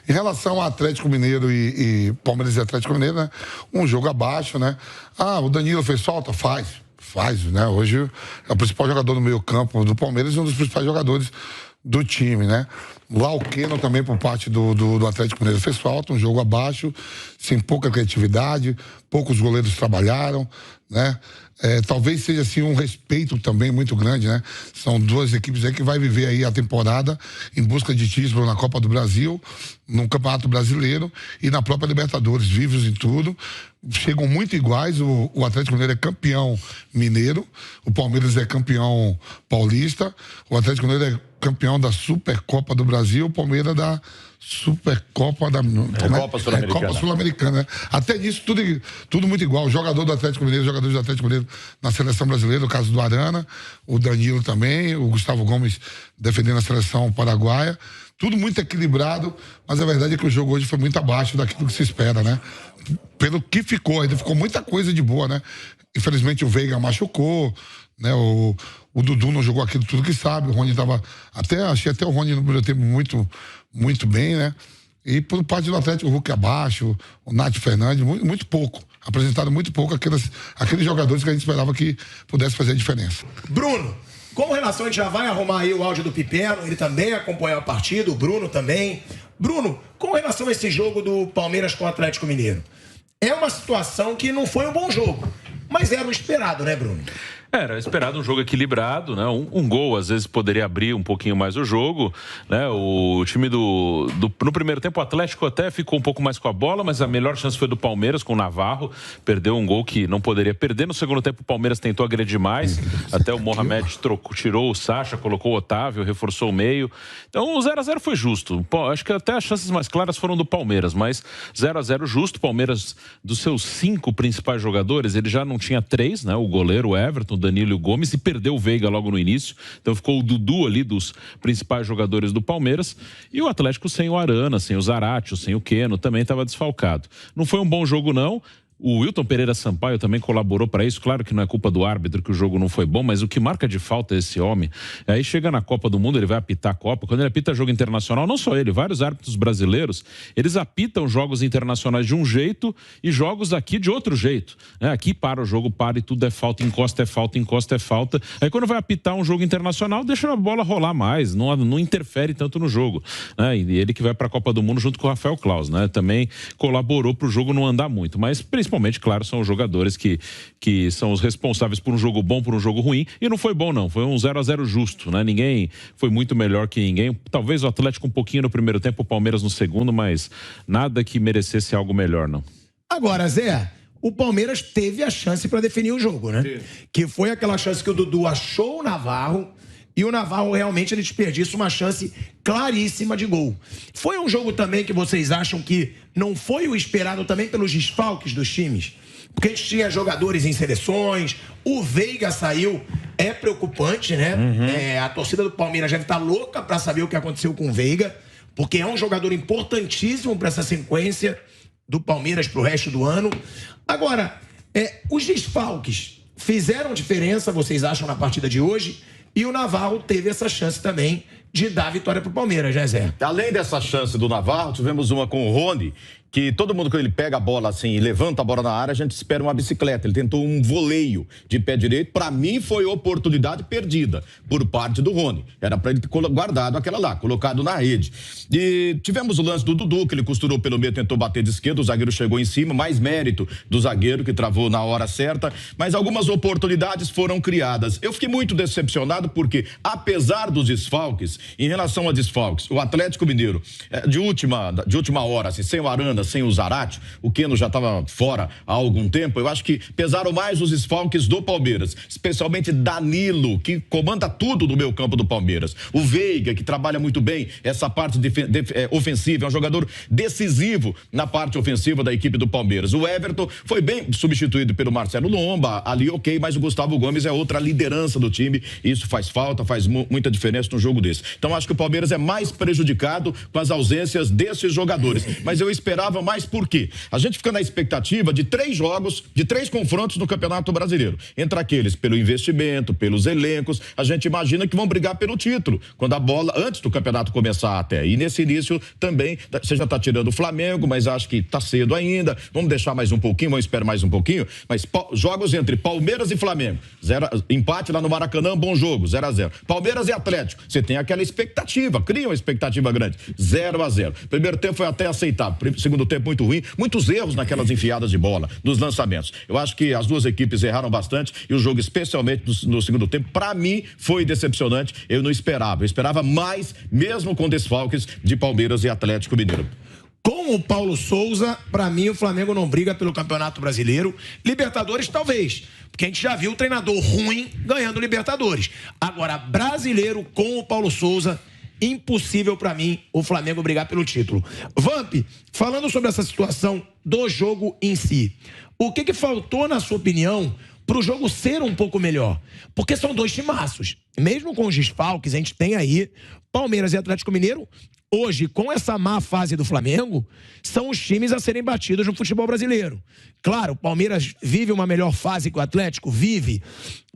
Em relação ao Atlético Mineiro e Palmeiras e Atlético Mineiro, né? Um jogo abaixo, né? Ah, o Danilo fez falta? Faz, né? Hoje é o principal jogador no meio campo do Palmeiras e um dos principais jogadores do time, né? Lá o Keno também, por parte do Atlético Mineiro, fez falta, um jogo abaixo, sem pouca criatividade, poucos goleiros trabalharam, né? Talvez seja assim um respeito também muito grande, né? São duas equipes aí que vai viver aí a temporada em busca de título na Copa do Brasil, no Campeonato Brasileiro e na própria Libertadores, vivos em tudo. Chegam muito iguais, o Atlético Mineiro é campeão mineiro, o Palmeiras é campeão paulista, o Atlético Mineiro é campeão da Supercopa do Brasil, o Palmeiras da Supercopa da... Copa Sul-Americana. Copa Sul-Americana, né? Até nisso, tudo muito igual. O jogador do Atlético Mineiro, os jogadores do Atlético Mineiro na seleção brasileira, no caso do Arana, o Danilo também, o Gustavo Gomes defendendo a seleção paraguaia. Tudo muito equilibrado, mas a verdade é que o jogo hoje foi muito abaixo daquilo que se espera, né? Pelo que ficou, ainda ficou muita coisa de boa, né? Infelizmente o Veiga machucou, né? O Dudu não jogou aquilo tudo que sabe, o Rony estava... Achei até o Rony no primeiro tempo muito bem, né? E por parte do Atlético, o Hulk abaixo, o Nath Fernandes, muito pouco. Apresentaram muito pouco aqueles jogadores que a gente esperava que pudesse fazer a diferença. Bruno, com relação, a gente já vai arrumar aí o áudio do Pipeno, ele também acompanhou a partida, o Bruno também. Bruno, com relação a esse jogo do Palmeiras com o Atlético Mineiro, é uma situação que não foi um bom jogo, mas era o esperado, né, Bruno? Era esperado um jogo equilibrado, né? Um gol às vezes poderia abrir um pouquinho mais o jogo, né? O time no primeiro tempo o Atlético até ficou um pouco mais com a bola, mas a melhor chance foi do Palmeiras com o Navarro, perdeu um gol que não poderia perder. No segundo tempo o Palmeiras tentou agredir mais, até o Mohamed tirou o Sacha, colocou o Otávio, reforçou o meio. Então o 0-0 foi justo. Acho que até as chances mais claras foram do Palmeiras, mas 0-0 justo. O Palmeiras, dos seus 5 principais jogadores, ele já não tinha 3, né? O goleiro, o Everton, o Danilo e o Gomes, e perdeu o Veiga logo no início. Então ficou o Dudu ali dos principais jogadores do Palmeiras. E o Atlético sem o Arana, sem o Zarate, sem o Keno, também estava desfalcado. Não foi um bom jogo, não. O Wilton Pereira Sampaio também colaborou para isso. Claro que não é culpa do árbitro que o jogo não foi bom, mas o que marca de falta é esse homem. Aí chega na Copa do Mundo, ele vai apitar a Copa. Quando ele apita jogo internacional, não só ele, vários árbitros brasileiros, eles apitam jogos internacionais de um jeito e jogos aqui de outro jeito. Aqui para o jogo, para e tudo é falta, encosta é falta, encosta é falta. Aí quando vai apitar um jogo internacional, deixa a bola rolar mais, não interfere tanto no jogo. E ele que vai para a Copa do Mundo junto com o Rafael Claus, né? Também colaborou para o jogo não andar muito, mas principalmente, claro, são os jogadores que são os responsáveis por um jogo bom, por um jogo ruim, e não foi bom não, foi um 0-0 justo, né? Ninguém foi muito melhor que ninguém, talvez o Atlético um pouquinho no primeiro tempo, o Palmeiras no segundo, mas nada que merecesse algo melhor, não. Agora, Zé, o Palmeiras teve a chance para definir o jogo, né? Sim. Que foi aquela chance que o Dudu achou o Navarro, e o Navarro realmente ele desperdiça uma chance claríssima de gol. Foi um jogo também que vocês acham que não foi o esperado também pelos desfalques dos times? Porque a gente tinha jogadores em seleções, o Veiga saiu, é preocupante, né? A torcida do Palmeiras deve estar louca para saber o que aconteceu com o Veiga, porque é um jogador importantíssimo para essa sequência do Palmeiras para o resto do ano. Agora, os desfalques fizeram diferença, vocês acham, na partida de hoje? E o Navarro teve essa chance também de dar a vitória para o Palmeiras, né, Zé? Além dessa chance do Navarro, tivemos uma com o Rony, que todo mundo, quando ele pega a bola assim e levanta a bola na área, a gente espera uma bicicleta. Ele tentou um voleio de pé direito. Para mim, foi oportunidade perdida por parte do Rony. Era para ele ter guardado aquela lá, colocado na rede. E tivemos o lance do Dudu, que ele costurou pelo meio, tentou bater de esquerda, o zagueiro chegou em cima, mais mérito do zagueiro, que travou na hora certa. Mas algumas oportunidades foram criadas. Eu fiquei muito decepcionado porque, apesar dos desfalques, em relação a desfalques, o Atlético Mineiro, de última hora, assim, sem o Arana, sem o Zarate, o Keno já estava fora há algum tempo. Eu acho que pesaram mais os desfalques do Palmeiras, especialmente Danilo, que comanda tudo no meio campo do Palmeiras. O Veiga, que trabalha muito bem essa parte ofensiva, é um jogador decisivo na parte ofensiva da equipe do Palmeiras. O Everton foi bem substituído pelo Marcelo Lomba, ali ok, mas o Gustavo Gomes é outra liderança do time, isso faz falta, faz muita diferença num jogo desse. Então acho que o Palmeiras é mais prejudicado com as ausências desses jogadores. Mas eu esperava mais por quê? A gente fica na expectativa de 3 jogos, de 3 confrontos no Campeonato Brasileiro. Entre aqueles pelo investimento, pelos elencos, a gente imagina que vão brigar pelo título. Quando a bola, antes do campeonato começar até. E nesse início também, você já está tirando o Flamengo, mas acho que está cedo ainda. Vamos deixar mais um pouquinho, vamos esperar mais um pouquinho. Mas jogos entre Palmeiras e Flamengo. Empate lá no Maracanã, bom jogo, 0-0. Palmeiras e Atlético. Você tem aquela expectativa, cria uma expectativa grande. 0-0. Primeiro tempo foi até aceitável. Segundo tempo muito ruim. Muitos erros naquelas enfiadas de bola, dos lançamentos. Eu acho que as duas equipes erraram bastante e o jogo, especialmente no segundo tempo, para mim, foi decepcionante. Eu não esperava. Eu esperava mais, mesmo com desfalques de Palmeiras e Atlético Mineiro. Com o Paulo Souza, para mim, o Flamengo não briga pelo Campeonato Brasileiro. Libertadores, talvez. Porque a gente já viu o treinador ruim ganhando Libertadores. Agora, brasileiro com o Paulo Souza, impossível para mim o Flamengo brigar pelo título. Vamp, falando sobre essa situação do jogo em si, o que faltou, na sua opinião, para o jogo ser um pouco melhor? Porque são 2 timaços. Mesmo com os desfalques, a gente tem aí Palmeiras e Atlético Mineiro. Hoje, com essa má fase do Flamengo, são os times a serem batidos no futebol brasileiro. Claro, o Palmeiras vive uma melhor fase que o Atlético, vive,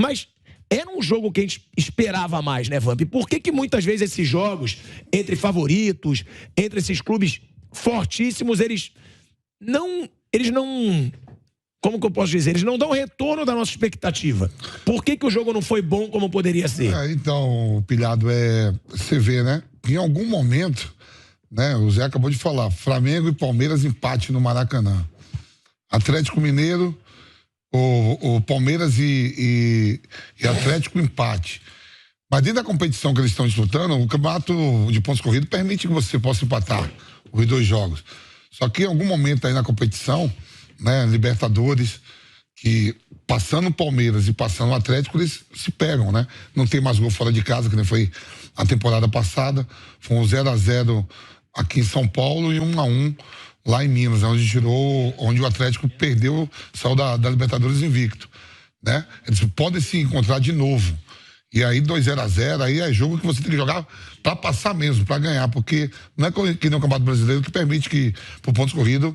mas era um jogo que a gente esperava mais, né, Vamp? Por que muitas vezes esses jogos entre favoritos, entre esses clubes fortíssimos, eles não... Como que eu posso dizer? Eles não dão retorno da nossa expectativa. Por que o jogo não foi bom como poderia ser? Então, Pilhado, você vê, né? Em algum momento, né? O Zé acabou de falar, Flamengo e Palmeiras empate no Maracanã. Atlético Mineiro, o Palmeiras e Atlético empate. Mas dentro da competição que eles estão disputando, o campeonato de pontos corridos permite que você possa empatar os 2 jogos. Só que em algum momento aí na competição, né, Libertadores, que passando o Palmeiras e passando o Atlético, eles se pegam, né? Não tem mais gol fora de casa, que nem foi a temporada passada. Foi um 0-0 aqui em São Paulo e 1-1 lá em Minas, onde o Atlético perdeu, saiu da Libertadores invicto, né? Eles podem se encontrar de novo. E aí 2-0, aí é jogo que você tem que jogar para passar mesmo, para ganhar, porque não é que nem o Campeonato Brasileiro que permite que, por pontos corridos,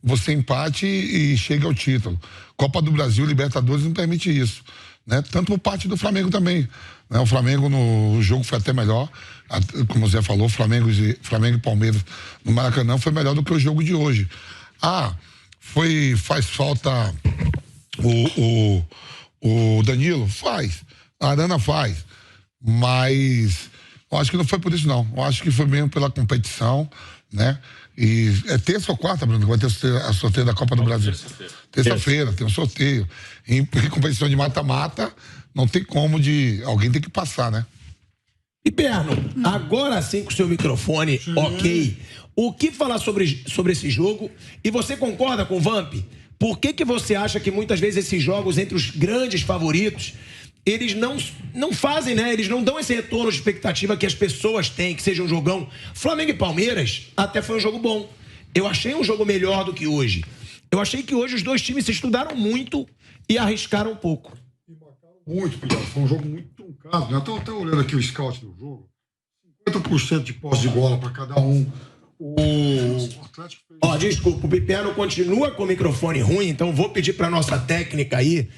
você empate e chega ao título. Copa do Brasil, Libertadores não permite isso, né? Tanto por parte do Flamengo também, né? O Flamengo no jogo foi até melhor, como o Zé falou, Flamengo e Palmeiras no Maracanã foi melhor do que o jogo de hoje. Faz falta o Danilo? Faz. A Arana faz. Mas eu acho que não foi por isso, não. Eu acho que foi mesmo pela competição, né? E é terça ou quarta, Bruno, que vai ter a sorteio da Copa do Brasil. Terça-feira, tem um sorteio. Em competição de mata-mata, não tem como alguém tem que passar, né? E Berno, agora sim com o seu microfone, ok. O que falar sobre esse jogo? E você concorda com o Vamp? Por que você acha que muitas vezes esses jogos entre os grandes favoritos, eles não fazem, né? Eles não dão esse retorno de expectativa que as pessoas têm, que seja um jogão. Flamengo e Palmeiras até foi um jogo bom. Eu achei um jogo melhor do que hoje. Eu achei que hoje os 2 times se estudaram muito e arriscaram um pouco. E marcaram muito, Pilhado. Foi um jogo muito truncado, né? Até olhando aqui o scout do jogo, 50% de posse de bola para cada um. O Atlético fez... Desculpa, o Piperno continua com o microfone ruim, então vou pedir para nossa técnica aí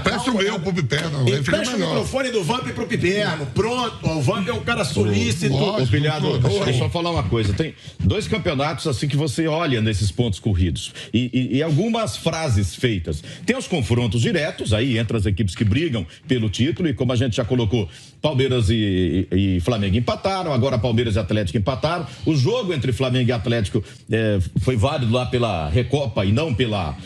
Peça o meu pro Piperno. Fecha o microfone do Vamp pro Piperno. Pronto, o Vamp é um cara solícito. Ô, Pilhado, deixa eu só falar uma coisa. Tem 2 campeonatos assim que você olha nesses pontos corridos. E algumas frases feitas. Tem os confrontos diretos, aí entre as equipes que brigam pelo título, e como a gente já colocou, Palmeiras e Flamengo empataram, agora Palmeiras e Atlético empataram. O jogo entre Flamengo e Atlético foi válido lá pela Recopa e não pela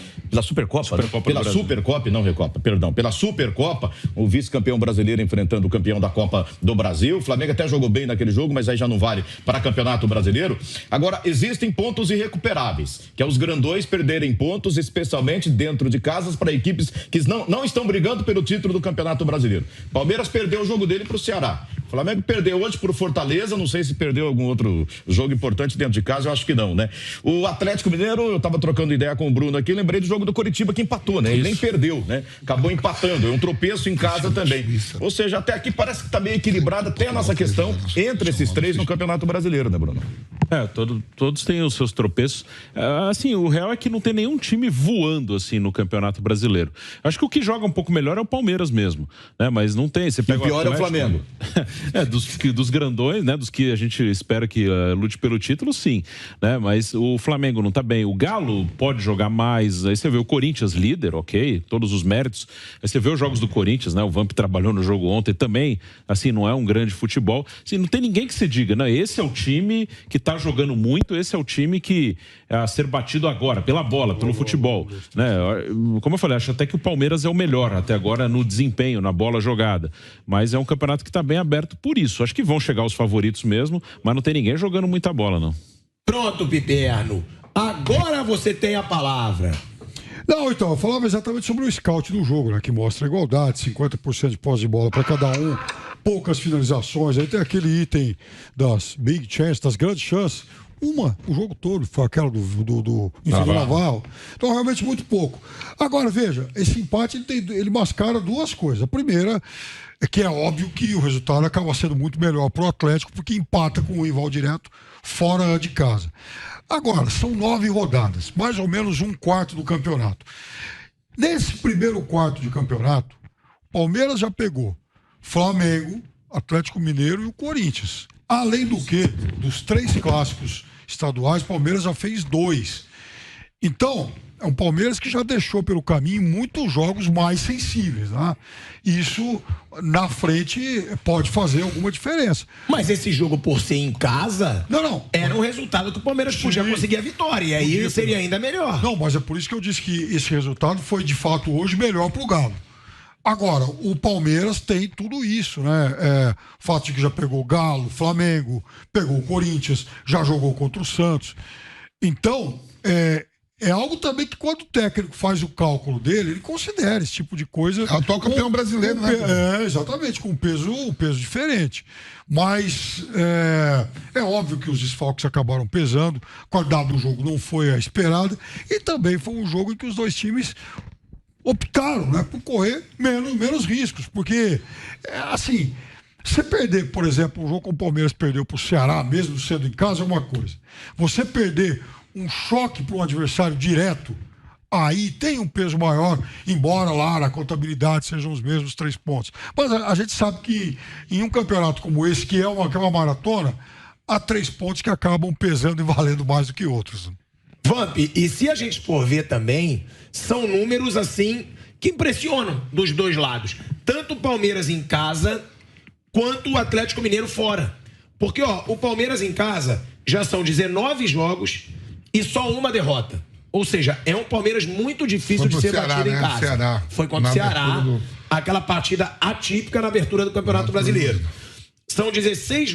Supercopa, pela Supercopa e não Recopa, perdão, pela Supercopa, o vice-campeão brasileiro enfrentando o campeão da Copa do Brasil. O Flamengo até jogou bem naquele jogo, mas aí já não vale para campeonato brasileiro. Agora, existem pontos irrecuperáveis, que é os grandões perderem pontos, especialmente dentro de casas, para equipes que não estão brigando pelo título do campeonato brasileiro. Palmeiras perdeu o jogo dele para o Ceará. O Flamengo perdeu hoje pro Fortaleza, não sei se perdeu algum outro jogo importante dentro de casa, eu acho que não, né? O Atlético Mineiro, eu tava trocando ideia com o Bruno aqui, lembrei do jogo do Coritiba que empatou, né? Ele nem perdeu, né? Acabou empatando, é um tropeço em casa também. Ou seja, até aqui parece que tá meio equilibrada até a nossa questão entre esses três no Campeonato Brasileiro, né, Bruno? Todos têm os seus tropeços. Assim, o real é que não tem nenhum time voando, assim, no Campeonato Brasileiro. Acho que o que joga um pouco melhor é o Palmeiras mesmo, né? Mas não tem. Você pega o pior é o Flamengo. Dos grandões, né? Dos que a gente espera que lute pelo título, sim, né? Mas o Flamengo não tá bem. O Galo pode jogar mais. Aí você vê o Corinthians líder, ok, todos os méritos. Aí você vê os jogos do Corinthians, né? O Vamp trabalhou no jogo ontem também, assim, não é um grande futebol. Assim, não tem ninguém que se diga, né? Esse é o time que tá jogando muito, esse é o time que é a ser batido agora, pela bola, pelo futebol, né? Como eu falei, acho até que o Palmeiras é o melhor até agora no desempenho, na bola jogada. Mas é um campeonato que tá bem aberto por isso. Acho que vão chegar os favoritos mesmo, mas não tem ninguém jogando muita bola, não. Pronto, Piperno. Agora você tem a palavra. Não, então, eu falava exatamente sobre o scout do jogo, né? Que mostra a igualdade, 50% de posse de bola para cada um, poucas finalizações. Aí tem aquele item das big chances, das grandes chances. O jogo todo, foi aquela do Navarro. Então, realmente, muito pouco. Agora, veja, esse empate ele mascara duas coisas. A primeira é que é óbvio que o resultado acaba sendo muito melhor para o Atlético, porque empata com o rival direto fora de casa. Agora, são 9 rodadas, mais ou menos um quarto do campeonato. Nesse primeiro quarto de campeonato, o Palmeiras já pegou Flamengo, Atlético Mineiro e o Corinthians. Além do que, dos 3 clássicos estaduais, o Palmeiras já fez 2. Então, é um Palmeiras que já deixou pelo caminho muitos jogos mais sensíveis, né? Isso, na frente, pode fazer alguma diferença. Mas esse jogo, por ser em casa, era um resultado que o Palmeiras podia conseguir a vitória. E aí seria ainda melhor. Não, mas é por isso que eu disse que esse resultado foi, de fato, hoje melhor pro Galo. Agora, o Palmeiras tem tudo isso, né? O fato de que já pegou o Galo, Flamengo, pegou o Corinthians, já jogou contra o Santos. Então, é algo também que quando o técnico faz o cálculo dele, ele considera esse tipo de coisa. É o atual campeão brasileiro, né? Exatamente, com um peso diferente. Mas é óbvio que os desfalques acabaram pesando, a qualidade do jogo não foi a esperada, e também foi um jogo em que os dois times optaram, né, por correr menos riscos, porque, assim, você perder, por exemplo, um jogo como o Palmeiras perdeu para o Ceará, mesmo sendo em casa, é uma coisa. Você perder um choque para um adversário direto, aí tem um peso maior, embora lá na contabilidade sejam os mesmos 3 pontos. Mas a gente sabe que em um campeonato como esse, que é uma maratona, há 3 pontos que acabam pesando e valendo mais do que outros. Vamp, e se a gente for ver também, são números assim que impressionam dos dois lados. Tanto o Palmeiras em casa, quanto o Atlético Mineiro fora. Porque, o Palmeiras em casa já são 19 jogos e só uma derrota. Ou seja, é um Palmeiras muito difícil de ser batido em casa. Ceará. Foi contra o Ceará, aquela partida atípica na abertura do Campeonato Brasileiro. São 16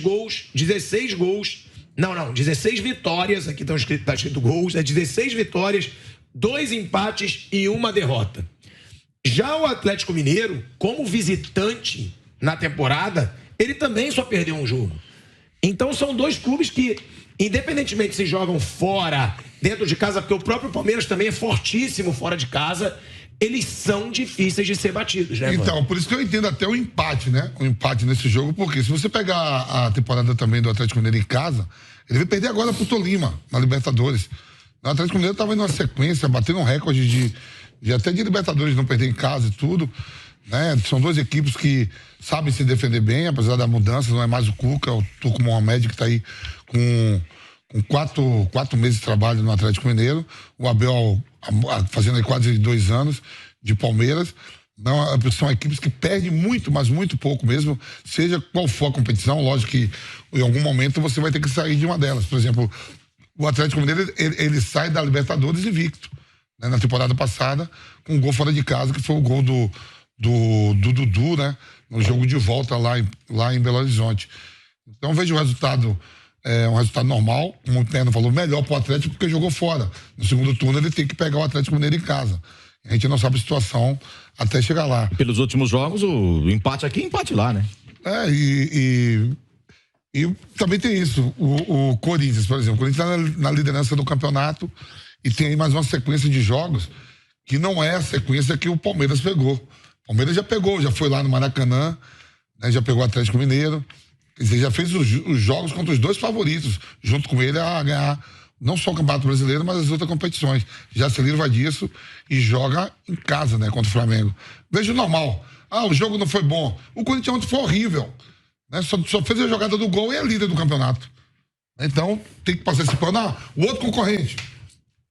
vitórias, aqui tá escrito gols, 16 vitórias, 2 empates e 1 derrota. Já o Atlético Mineiro, como visitante na temporada, ele também só perdeu um jogo. Então são 2 clubes que, independentemente se jogam fora, dentro de casa, porque o próprio Palmeiras também é fortíssimo fora de casa, eles são difíceis de ser batidos, né, Então, por isso que eu entendo até o empate, né? O empate nesse jogo, porque se você pegar a temporada também do Atlético Mineiro em casa, ele vai perder agora pro Tolima, na Libertadores. O Atlético Mineiro estava indo numa sequência, batendo um recorde de até de Libertadores não perder em casa e tudo, né? São 2 equipes que sabem se defender bem, apesar da mudança, não é mais o Cuca, é o Turco Mohamed, que está aí com 4 meses de trabalho no Atlético Mineiro, o Abel fazendo aí quase 2 anos de Palmeiras. Não, são equipes que perdem muito, mas muito pouco mesmo, seja qual for a competição. Lógico que em algum momento você vai ter que sair de uma delas. Por exemplo, o Atlético Mineiro, ele sai da Libertadores invicto, né, na temporada passada, com um gol fora de casa, que foi o gol do Dudu, né, no jogo de volta lá em Belo Horizonte. Então vejo o resultado, um resultado normal, como o Perno falou, melhor para o Atlético, porque jogou fora. No segundo turno ele tem que pegar o Atlético Mineiro em casa. A gente não sabe a situação até chegar lá. Pelos últimos jogos, o empate aqui e empate lá, né? E também tem isso. O Corinthians, por exemplo. O Corinthians está na liderança do campeonato e tem aí mais uma sequência de jogos que não é a sequência que o Palmeiras pegou. O Palmeiras já pegou, já foi lá no Maracanã, né, já pegou o Atlético Mineiro. Quer dizer, já fez os jogos contra os dois favoritos, junto com ele a ganhar não só o Campeonato Brasileiro, mas as outras competições. Já se livra disso e joga em casa, né, contra o Flamengo. Vejo normal. O jogo não foi bom. O Corinthians ontem foi horrível. Né? Só fez a jogada do gol e é líder do campeonato. Então, tem que passar esse pano. O outro concorrente.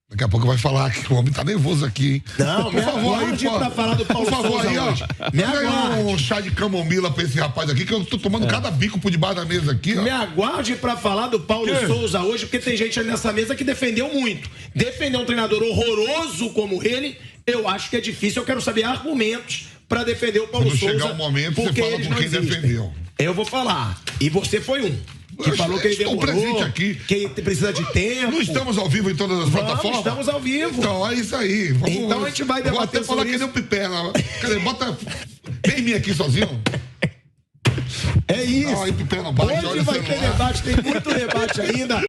Daqui a pouco vai falar que o homem tá nervoso aqui, hein? Não, por favor, aí, pra falar do Paulo por favor, Souza aí, ó. hoje. Me aguarde. Um chá de camomila pra esse rapaz aqui, que eu tô tomando cada bico por debaixo da mesa aqui, ó. Me aguarde pra falar do Paulo Souza hoje, porque tem gente nessa mesa que defendeu muito. Defender um treinador horroroso como ele, eu acho que é difícil. Eu quero saber argumentos pra defender o Paulo Quando Souza. chegar o momento, porque você fala eles com não quem existem. defendeu. Eu vou falar. E você foi um. Que falou que ele Estou demorou, presente aqui. que precisa de tempo. Não estamos ao vivo em todas as plataformas? Estamos ao vivo. Então, é isso aí. Então a gente vai Vou debater até falar sobre que nem isso. o Piperna. Cadê? Bota bem mim aqui sozinho. É isso. Piperna, bate, Hoje olha o vai ter celular. debate, tem muito debate ainda.